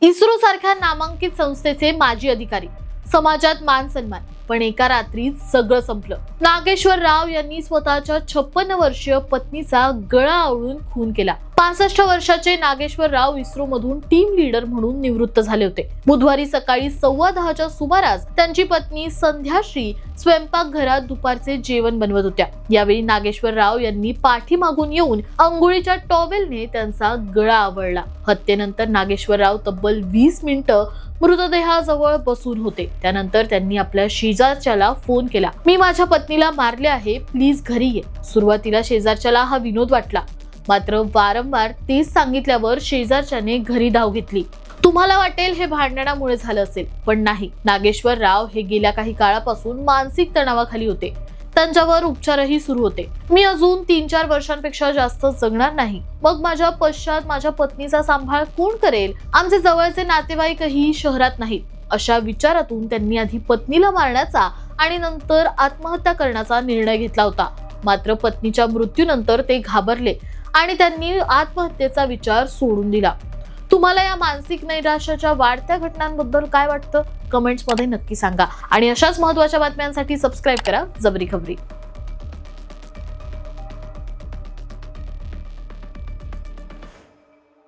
इस्रो सारख्या नामांकित संस्थेचे माजी अधिकारी, समाजात मान सन्मान, पण एका रात्रीत सगळं संपलं. नागेश्वर राव यांनी स्वतःच्या 56 वर्षीय पत्नीचा गळा आवळून खून केला. 65 वर्षाचे नागेश्वर राव इस्रो मधून टीम लीडर म्हणून निवृत्त झाले होते. बुधवारी सकाळी 10:15च्या सुमारास त्यांची पत्नी संध्याश्री स्वयंपाकघरात दुपारचे जेवण बनवत होत्या. यावेळी नागेश्वर राव यांनी पाठीमागून येऊन अंघोळीच्या टॉवेलने त्यांचा गळा आवळला. हत्येनंतर नागेश्वर राव तब्बल 20 मिनिटं मृतदेहाजवळ बसून होते. त्यानंतर त्यांनी आपल्या शेजारच्याला फोन केला. मी माझ्या पत्नीला मारले आहे, प्लीज घरी ये. सुरुवातीला शेजारच्याला हा विनोद वाटला, मात्र वारंवार तेच सांगितल्यावर शेजारच्याने घरी धाव घेतली. तुम्हाला वाटेल हे भांडणामुळे झालं असेल, पण नाही. नागेश्वर राव हे गेल्या काही काळापासून मानसिक तणावाखाली होते. त्यांच्यावर उपचारही सुरू होते. मी अजून 3-4 वर्षांपेक्षा जास्त जगणार नाही. मग माझ्या पश्चात माझ्या पत्नीचा सांभाळ कोण करेल? आमचे जवळचे नातेवाईकही शहरात नाहीत. अशा विचारातून त्यांनी आधी पत्नीला मारण्याचा आणि नंतर आत्महत्या करण्याचा निर्णय घेतला होता. मात्र पत्नीच्या मृत्यूनंतर ते घाबरले आणि त्यांनी आत्महत्येचा विचार सोडून दिला. तुम्हाला या मानसिक नैराश्याच्या वाढत्या घटनांबद्दल काय वाटतं? कमेंट्स मध्ये नक्की सांगा आणि अशाच महत्त्वाच्या बातम्यांसाठी सबस्क्राईब करा जबरी खबरी.